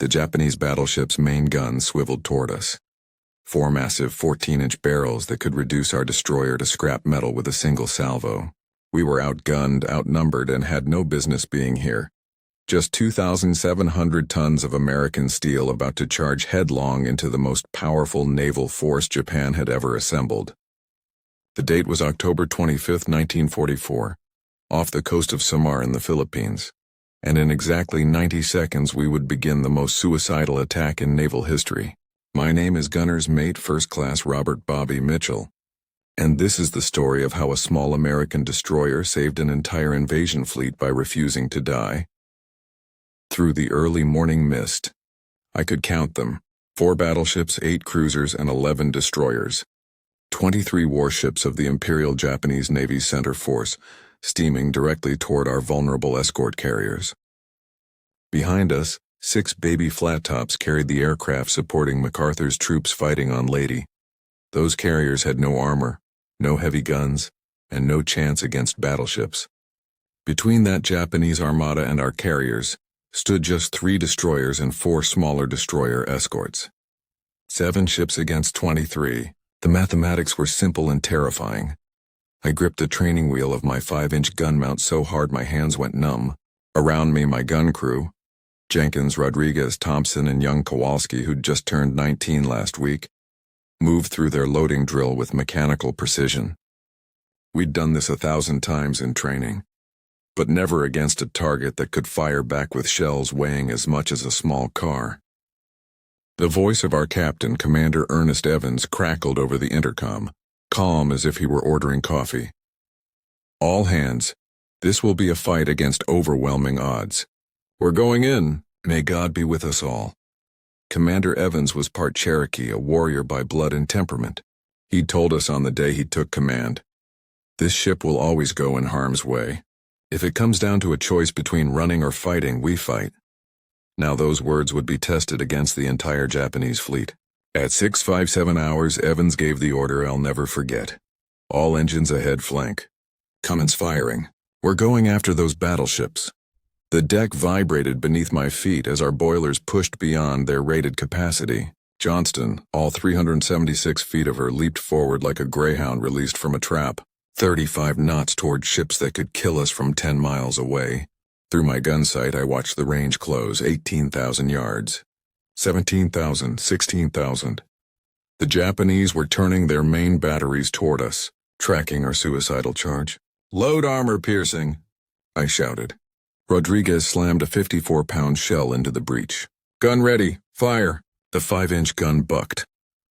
The Japanese battleship's main guns swiveled toward us. Four massive 14-inch barrels that could reduce our destroyer to scrap metal with a single salvo. We were outgunned, outnumbered, and had no business being here. Just 2,700 tons of American steel about to charge headlong into the most powerful naval force Japan had ever assembled. The date was October 25, 1944, off the coast of Samar in the Philippines, and in exactly 90 seconds we would begin the most suicidal attack in naval history. My name is Gunner's Mate First Class Robert Bobby Mitchell, and this is the story of how a small American destroyer saved an entire invasion fleet by refusing to die. Through the early morning mist, I could count them: 4 battleships, 8 cruisers, and 11 destroyers. 23 warships of the Imperial Japanese Navy's center force, steaming directly toward our vulnerable escort carriers. Behind us, 6 baby flat-tops carried the aircraft supporting MacArthur's troops fighting on Leyte. Those carriers had no armor, no heavy guns, and no chance against battleships. Between that Japanese armada and our carriers stood just 3 destroyers and 4 smaller destroyer escorts. 7 ships against 23. The mathematics were simple and terrifying. I gripped the training wheel of my 5-inch gun mount so hard my hands went numb. Around me, my gun crew, Jenkins, Rodriguez, Thompson, and young Kowalski, who'd just turned 19 last week, moved through their loading drill with mechanical precision. We'd done this 1,000 times in training, but never against a target that could fire back with shells weighing as much as a small car. The voice of our captain, Commander Ernest Evans, crackled over the intercom, calm as if he were ordering coffee. All hands, this will be a fight against overwhelming odds. We're going in. May God be with us all. Commander Evans was part Cherokee, a warrior by blood and temperament. He'd told us on the day he took command, "This ship will always go in harm's way. If it comes down to a choice between running or fighting, we fight." Now those words would be tested against the entire Japanese fleet. At 6:57 hours, Evans gave the order I'll never forget. "All engines ahead, flank. Commence firing. We're going after those battleships." The deck vibrated beneath my feet as our boilers pushed beyond their rated capacity. Johnston, all 376 feet of her, leaped forward like a greyhound released from a trap, 35 knots toward ships that could kill us from 10 miles away. Through my gun sight, I watched the range close, 18,000 yards. 17,000, 16,000. The Japanese were turning their main batteries toward us, tracking our suicidal charge. "Load armor piercing," I shouted. Rodriguez slammed a 54-pound shell into the breech. "Gun ready, fire." The 5-inch gun bucked,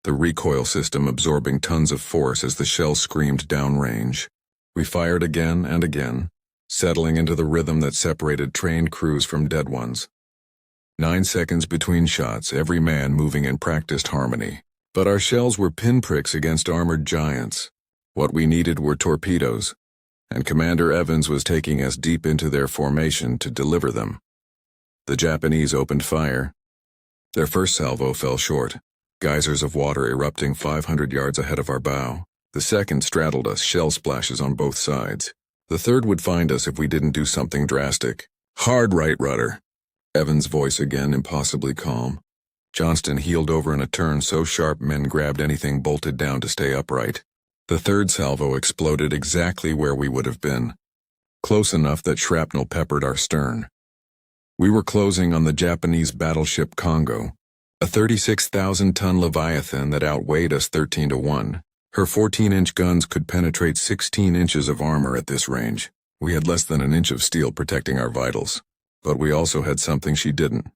the recoil system absorbing tons of force as the shell screamed downrange. We fired again and again, settling into the rhythm that separated trained crews from dead ones. 9 seconds between shots, every man moving in practiced harmony. But our shells were pinpricks against armored giants. What we needed were torpedoes, and Commander Evans was taking us deep into their formation to deliver them. The Japanese opened fire. Their first salvo fell short, geysers of water erupting 500 yards ahead of our bow. The second straddled us, shell splashes on both sides. The third would find us if we didn't do something drastic. "Hard right rudder." Evans' voice again, impossibly calm. Johnston heeled over in a turn so sharp men grabbed anything bolted down to stay upright. The third salvo exploded exactly where we would have been, close enough that shrapnel peppered our stern. We were closing on the Japanese battleship Congo, a 36,000-ton Leviathan that outweighed us 13-1. Her 14-inch guns could penetrate 16 inches of armor at this range. We had less than an inch of steel protecting our vitals, but we also had something she didn't.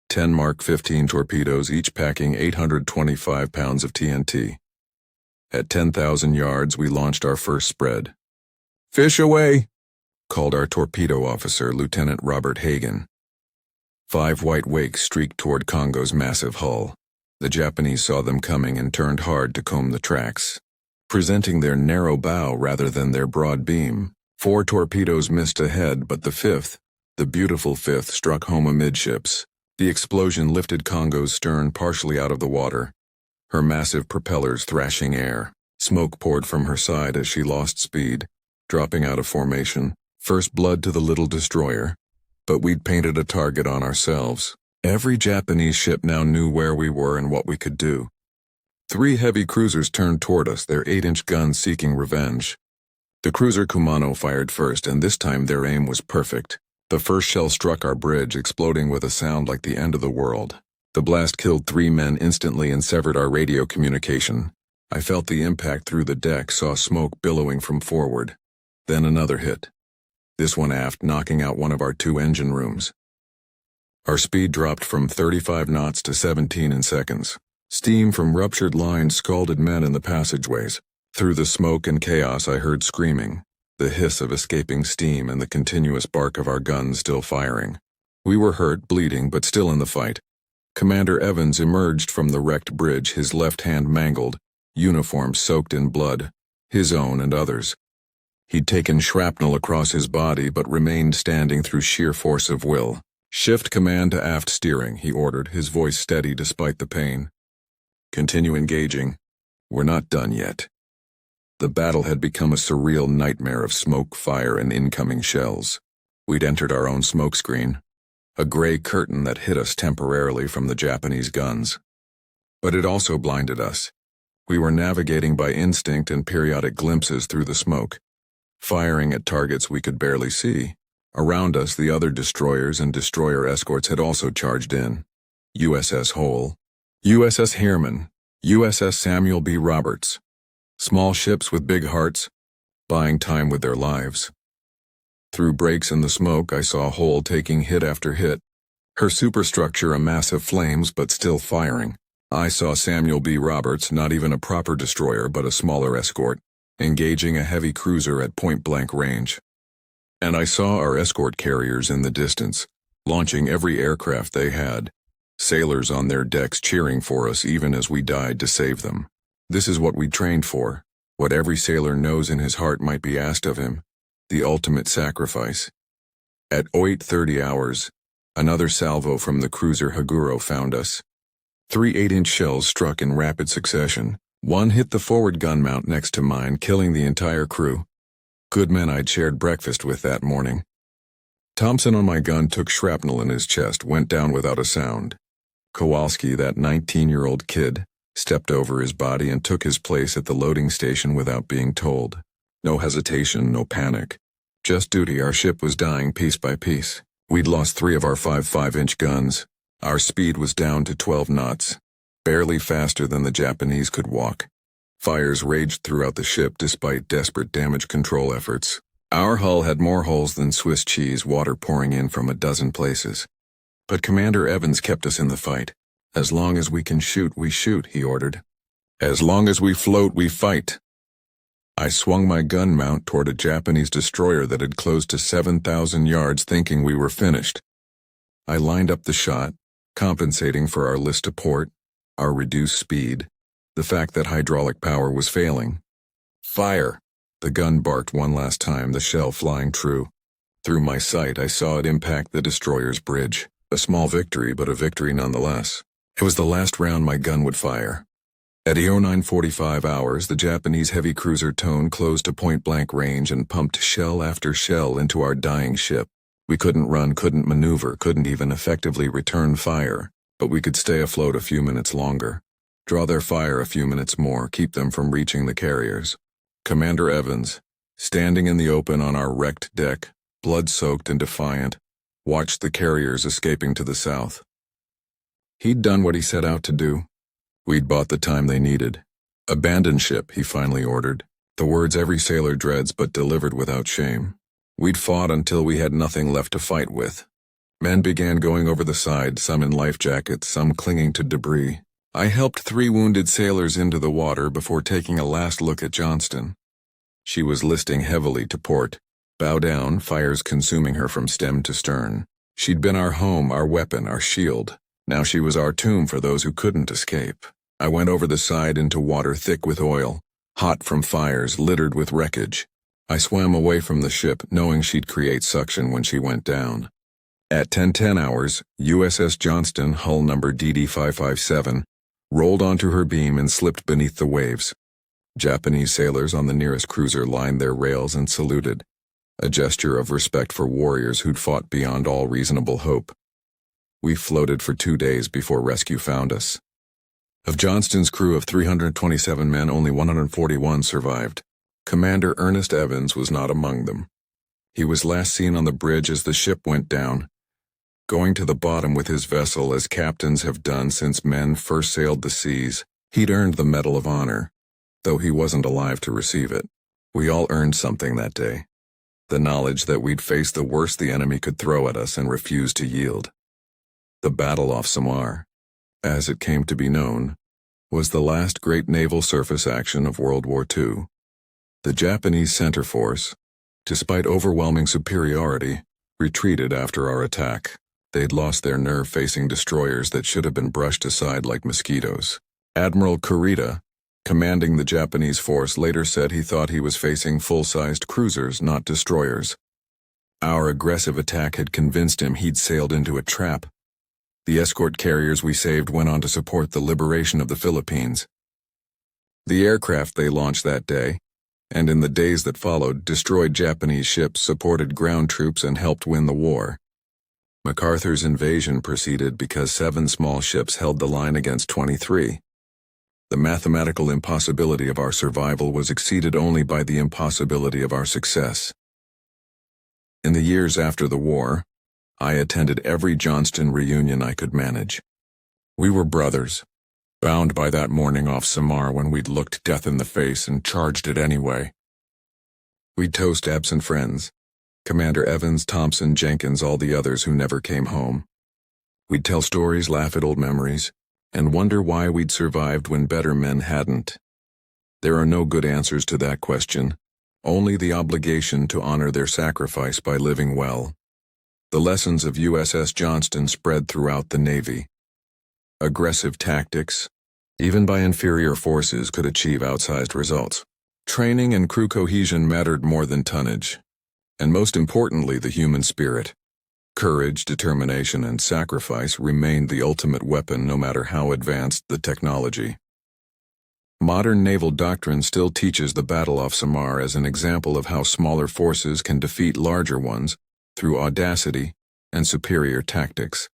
10 Mark 15 torpedoes, each packing 825 pounds of TNT. At 10,000 yards, we launched our first spread. "Fish away," called our torpedo officer, Lieutenant Robert Hagen. 5 white wakes streaked toward Congo's massive hull. The Japanese saw them coming and turned hard to comb the tracks, presenting their narrow bow rather than their broad beam. 4 torpedoes missed ahead, but the fifth, the beautiful fifth, struck home amidships. The explosion lifted Congo's stern partially out of the water, her massive propellers thrashing air. Smoke poured from her side as she lost speed, dropping out of formation. First blood to the little destroyer, but we'd painted a target on ourselves. Every Japanese ship now knew where we were and what we could do. 3 heavy cruisers turned toward us, their 8-inch guns seeking revenge. The cruiser Kumano fired first, and this time their aim was perfect. The first shell struck our bridge, exploding with a sound like the end of the world. The blast killed 3 men instantly and severed our radio communication. I felt the impact through the deck, saw smoke billowing from forward. Then another hit. This one aft, knocking out one of our 2 engine rooms. Our speed dropped from 35 knots to 17 in seconds. Steam from ruptured lines scalded men in the passageways. Through the smoke and chaos I heard screaming, the hiss of escaping steam and the continuous bark of our guns still firing. We were hurt, bleeding, but still in the fight. Commander Evans emerged from the wrecked bridge, his left hand mangled, uniform soaked in blood, his own and others. He'd taken shrapnel across his body but remained standing through sheer force of will. "Shift command to aft steering," he ordered, his voice steady despite the pain. "Continue engaging. We're not done yet." The battle had become a surreal nightmare of smoke, fire, and incoming shells. We'd entered our own smokescreen, a gray curtain that hid us temporarily from the Japanese guns. But it also blinded us. We were navigating by instinct and periodic glimpses through the smoke, firing at targets we could barely see. Around us, the other destroyers and destroyer escorts had also charged in. USS Hole, USS Heermann, USS Samuel B. Roberts. Small ships with big hearts, buying time with their lives. Through breaks in the smoke, I saw Hole taking hit after hit, her superstructure a mass of flames but still firing. I saw Samuel B. Roberts, not even a proper destroyer but a smaller escort, engaging a heavy cruiser at point-blank range. And I saw our escort carriers in the distance, launching every aircraft they had, sailors on their decks cheering for us even as we died to save them. This is what we trained for, what every sailor knows in his heart might be asked of him, the ultimate sacrifice. At 08:30 hours, another salvo from the cruiser Haguro found us. 3 8-inch shells struck in rapid succession. One hit the forward gun mount next to mine, killing the entire crew. Good men I'd shared breakfast with that morning. Thompson on my gun took shrapnel in his chest, went down without a sound. Kowalski, that 19-year-old kid, stepped over his body and took his place at the loading station without being told. No hesitation, no panic. Just duty. Our ship was dying piece by piece. We'd lost 3 of our 5 5-inch guns. Our speed was down to 12 knots, barely faster than the Japanese could walk. Fires raged throughout the ship despite desperate damage control efforts. Our hull had more holes than Swiss cheese, water pouring in from a dozen places. But Commander Evans kept us in the fight. "As long as we can shoot, we shoot," he ordered. "As long as we float, we fight." I swung my gun mount toward a Japanese destroyer that had closed to 7,000 yards, thinking we were finished. I lined up the shot, compensating for our list to port, our reduced speed, the fact that hydraulic power was failing. "Fire!" The gun barked one last time, the shell flying true. Through my sight, I saw it impact the destroyer's bridge. A small victory, but a victory nonetheless. It was the last round my gun would fire. At 09:45 hours, the Japanese heavy cruiser Tone closed to point-blank range and pumped shell after shell into our dying ship. We couldn't run, couldn't maneuver, couldn't even effectively return fire, but we could stay afloat a few minutes longer. Draw their fire a few minutes more, keep them from reaching the carriers. Commander Evans, standing in the open on our wrecked deck, blood-soaked and defiant, watched the carriers escaping to the south. He'd done what he set out to do. We'd bought the time they needed. "Abandon ship," he finally ordered, the words every sailor dreads but delivered without shame. We'd fought until we had nothing left to fight with. Men began going over the side, some in life jackets, some clinging to debris. I helped 3 wounded sailors into the water before taking a last look at Johnston. She was listing heavily to port, bow down, fires consuming her from stem to stern. She'd been our home, our weapon, our shield. Now she was our tomb for those who couldn't escape. I went over the side into water thick with oil, hot from fires, littered with wreckage. I swam away from the ship, knowing she'd create suction when she went down. At 10:10 hours, USS Johnston, hull number DD-557, rolled onto her beam and slipped beneath the waves. Japanese sailors on the nearest cruiser lined their rails and saluted, a gesture of respect for warriors who'd fought beyond all reasonable hope. We floated for 2 days before rescue found us. Of Johnston's crew of 327 men, only 141 survived. Commander Ernest Evans was not among them. He was last seen on the bridge as the ship went down, going to the bottom with his vessel as captains have done since men first sailed the seas. He'd earned the Medal of Honor, though he wasn't alive to receive it. We all earned something that day. The knowledge that we'd face the worst the enemy could throw at us and refuse to yield. The Battle off Samar, as it came to be known, was the last great naval surface action of World War II. The Japanese center force, despite overwhelming superiority, retreated after our attack. They'd lost their nerve facing destroyers that should have been brushed aside like mosquitoes. Admiral Kurita, commanding the Japanese force, later said he thought he was facing full-sized cruisers, not destroyers. Our aggressive attack had convinced him he'd sailed into a trap. The escort carriers we saved went on to support the liberation of the Philippines. The aircraft they launched that day, and in the days that followed, destroyed Japanese ships, supported ground troops, and helped win the war. MacArthur's invasion proceeded because 7 small ships held the line against 23. The mathematical impossibility of our survival was exceeded only by the impossibility of our success. In the years after the war, I attended every Johnston reunion I could manage. We were brothers, bound by that morning off Samar when we'd looked death in the face and charged it anyway. We'd toast absent friends, Commander Evans, Thompson, Jenkins, all the others who never came home. We'd tell stories, laugh at old memories, and wonder why we'd survived when better men hadn't. There are no good answers to that question, only the obligation to honor their sacrifice by living well. The lessons of USS Johnston spread throughout the Navy. Aggressive tactics, even by inferior forces, could achieve outsized results. Training and crew cohesion mattered more than tonnage, and most importantly, the human spirit. Courage, determination, and sacrifice remained the ultimate weapon no matter how advanced the technology. Modern naval doctrine still teaches the Battle off Samar as an example of how smaller forces can defeat larger ones through audacity and superior tactics.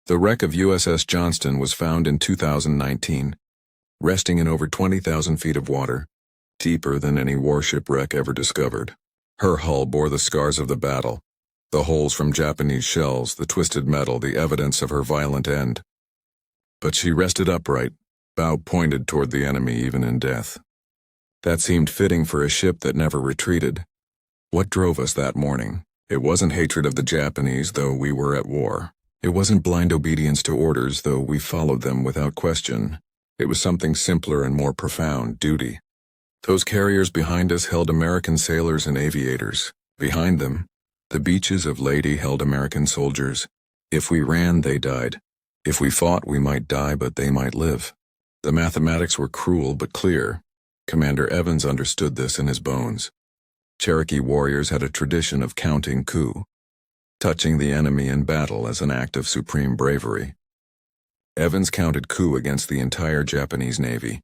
The wreck of USS Johnston was found in 2019, resting in over 20,000 feet of water, deeper than any warship wreck ever discovered. Her hull bore the scars of the battle, the holes from Japanese shells, the twisted metal, the evidence of her violent end. But she rested upright, bow pointed toward the enemy even in death. That seemed fitting for a ship that never retreated. What drove us that morning? It wasn't hatred of the Japanese, though we were at war. It wasn't blind obedience to orders, though we followed them without question. It was something simpler and more profound: duty. Those carriers behind us held American sailors and aviators. Behind them, the beaches of Leyte held American soldiers. If we ran, they died. If we fought, we might die, but they might live. The mathematics were cruel but clear. Commander Evans understood this in his bones. Cherokee warriors had a tradition of counting coup, touching the enemy in battle as an act of supreme bravery. Evans counted coup against the entire Japanese Navy,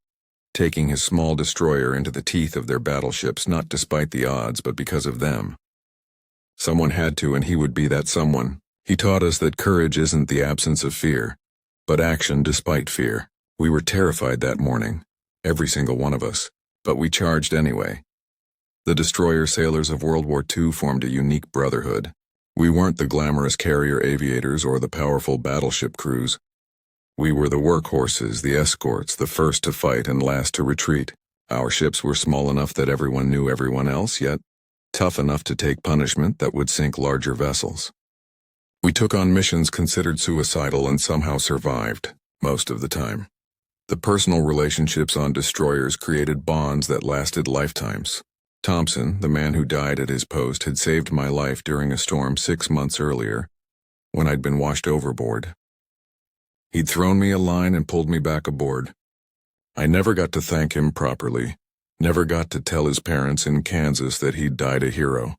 taking his small destroyer into the teeth of their battleships, not despite the odds, but because of them. Someone had to, and he would be that someone. He taught us that courage isn't the absence of fear, but action despite fear. We were terrified that morning, every single one of us, but we charged anyway. The destroyer sailors of World War II formed a unique brotherhood. We weren't the glamorous carrier aviators or the powerful battleship crews. We were the workhorses, the escorts, the first to fight and last to retreat. Our ships were small enough that everyone knew everyone else, yet tough enough to take punishment that would sink larger vessels. We took on missions considered suicidal and somehow survived, most of the time. The personal relationships on destroyers created bonds that lasted lifetimes. Thompson, the man who died at his post, had saved my life during a storm 6 months earlier, when I'd been washed overboard. He'd thrown me a line and pulled me back aboard. I never got to thank him properly, never got to tell his parents in Kansas that he'd died a hero.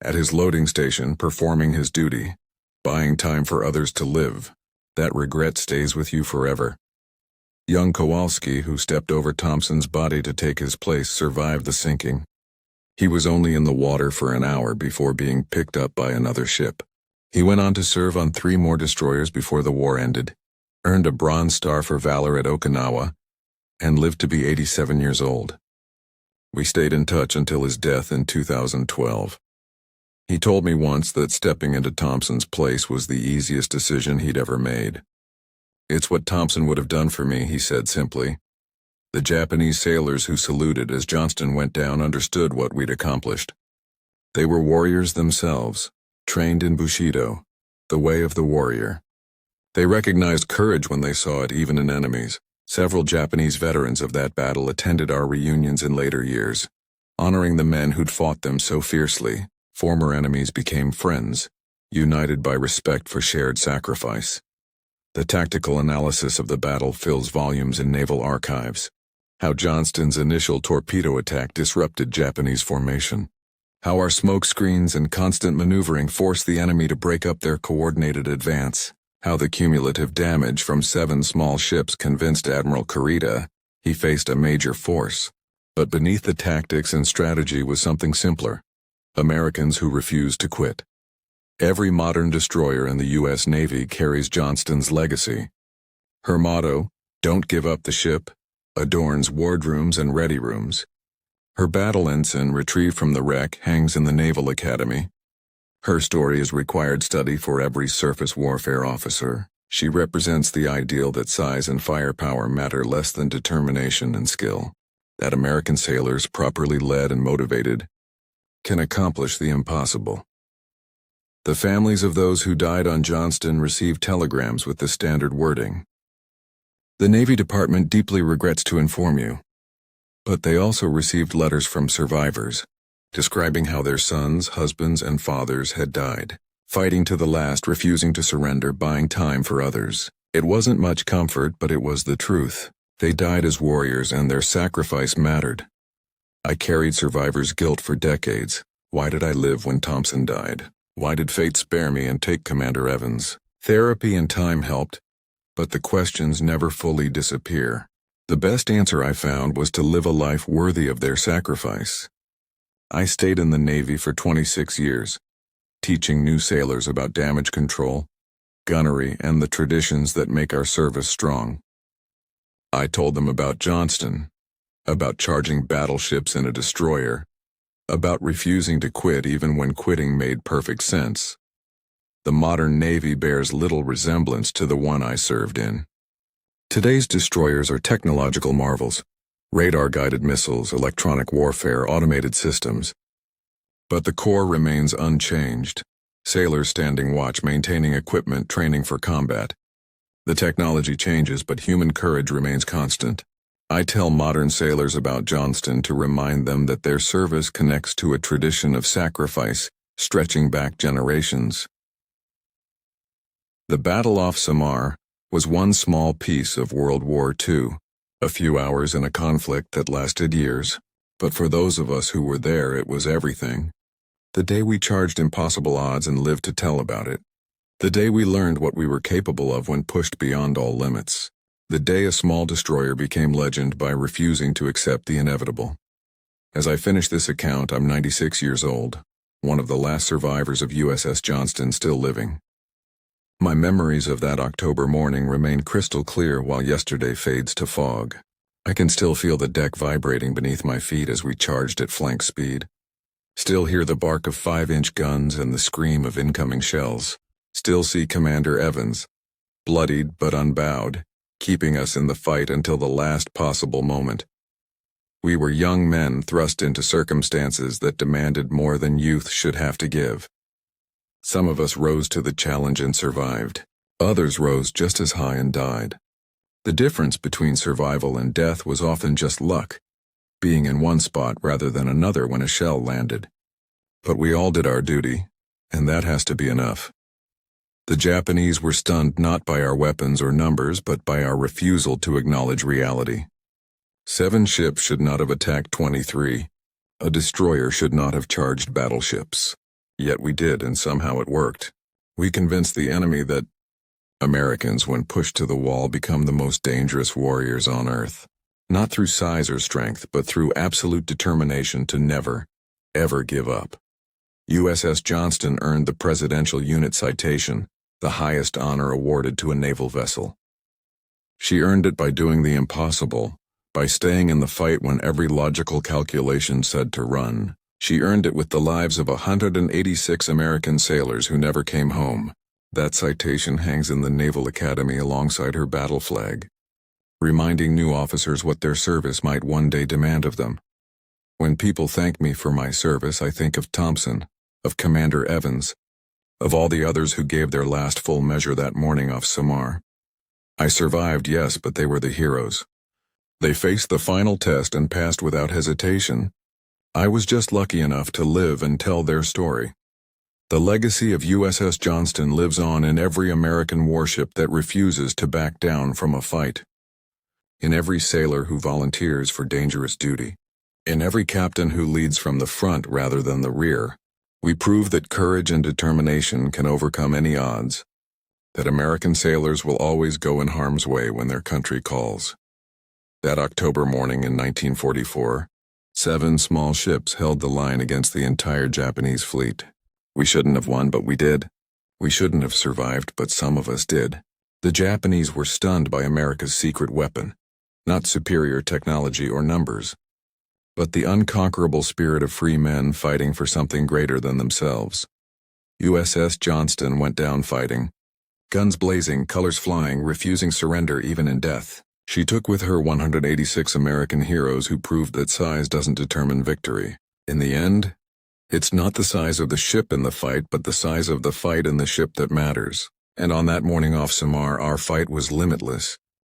At his loading station, performing his duty, buying time for others to live, that regret stays with you forever. Young Kowalski, who stepped over Thompson's body to take his place, survived the sinking. He was only in the water for an hour before being picked up by another ship. He went on to serve on 3 more destroyers before the war ended, earned a Bronze Star for valor at Okinawa, and lived to be 87 years old. We stayed in touch until his death in 2012. He told me once that stepping into Thompson's place was the easiest decision he'd ever made. "It's what Thompson would have done for me," he said simply. The Japanese sailors who saluted as Johnston went down understood what we'd accomplished. They were warriors themselves, trained in Bushido, the way of the warrior. They recognized courage when they saw it even in enemies. Several Japanese veterans of that battle attended our reunions in later years, honoring the men who'd fought them so fiercely. Former enemies became friends, united by respect for shared sacrifice. The tactical analysis of the battle fills volumes in naval archives. How Johnston's initial torpedo attack disrupted Japanese formation. How our smoke screens and constant maneuvering forced the enemy to break up their coordinated advance. How the cumulative damage from 7 small ships convinced Admiral Kurita he faced a major force. But beneath the tactics and strategy was something simpler. Americans who refused to quit. Every modern destroyer in the U.S. Navy carries Johnston's legacy. Her motto, "Don't give up the ship," adorns wardrooms and ready rooms. Her battle ensign, retrieved from the wreck, hangs in the Naval Academy. Her story is required study for every surface warfare officer. She represents the ideal that size and firepower matter less than determination and skill. That American sailors, properly led and motivated, can accomplish the impossible. The families of those who died on Johnston received telegrams with the standard wording. The Navy Department deeply regrets to inform you. But they also received letters from survivors, describing how their sons, husbands, and fathers had died, fighting to the last, refusing to surrender, buying time for others. It wasn't much comfort, but it was the truth. They died as warriors, and their sacrifice mattered. I carried survivors' guilt for decades. Why did I live when Thompson died? Why did fate spare me and take Commander Evans? Therapy and time helped, but the questions never fully disappear. The best answer I found was to live a life worthy of their sacrifice. I stayed in the Navy for 26 years, teaching new sailors about damage control, gunnery, and the traditions that make our service strong. I told them about Johnston, about charging battleships in a destroyer, about refusing to quit even when quitting made perfect sense. The modern Navy bears little resemblance to the one I served in. Today's destroyers are technological marvels, radar-guided missiles, electronic warfare, automated systems. But the core remains unchanged. Sailors standing watch, maintaining equipment, training for combat. The technology changes, but human courage remains constant. I tell modern sailors about Johnston to remind them that their service connects to a tradition of sacrifice stretching back generations. The battle off Samar was one small piece of World War II, a few hours in a conflict that lasted years, but for those of us who were there, it was everything. The day we charged impossible odds and lived to tell about it. The day we learned what we were capable of when pushed beyond all limits. The day a small destroyer became legend by refusing to accept the inevitable. As I finish this account, I'm 96 years old, one of the last survivors of USS Johnston still living. My memories of that October morning remain crystal clear while yesterday fades to fog. I can still feel the deck vibrating beneath my feet as we charged at flank speed. Still hear the bark of 5-inch guns and the scream of incoming shells. Still see Commander Evans, bloodied but unbowed, keeping us in the fight until the last possible moment. We were young men thrust into circumstances that demanded more than youth should have to give. Some of us rose to the challenge and survived. Others rose just as high and died. The difference between survival and death was often just luck, being in one spot rather than another when a shell landed. But we all did our duty, and that has to be enough. The Japanese were stunned not by our weapons or numbers, but by our refusal to acknowledge reality. 7 ships should not have attacked 23. A destroyer should not have charged battleships. Yet we did, and somehow it worked. We convinced the enemy that Americans, when pushed to the wall, become the most dangerous warriors on earth. Not through size or strength, but through absolute determination to never, ever give up. USS Johnston earned the Presidential Unit Citation, the highest honor awarded to a naval vessel. She earned it by doing the impossible, by staying in the fight when every logical calculation said to run. She earned it with the lives of 186 American sailors who never came home. That citation hangs in the Naval Academy alongside her battle flag, reminding new officers what their service might one day demand of them. When people thank me for my service, I think of Thompson, of Commander Evans, of all the others who gave their last full measure that morning off Samar. I survived, yes, but they were the heroes. They faced the final test and passed without hesitation. I was just lucky enough to live and tell their story. The legacy of USS Johnston lives on in every American warship that refuses to back down from a fight, in every sailor who volunteers for dangerous duty, in every captain who leads from the front rather than the rear. We prove that courage and determination can overcome any odds, that American sailors will always go in harm's way when their country calls. That October morning in 1944, 7 small ships held the line against the entire Japanese fleet. We shouldn't have won, but we did. We shouldn't have survived, but some of us did. The Japanese were stunned by America's secret weapon, not superior technology or numbers, but the unconquerable spirit of free men fighting for something greater than themselves. USS Johnston went down fighting, guns blazing, colors flying, refusing surrender even in death. She took with her 186 American heroes who proved that size doesn't determine victory. In the end, it's not the size of the ship in the fight, but the size of the fight in the ship that matters. And on that morning off Samar, our fight was limitless.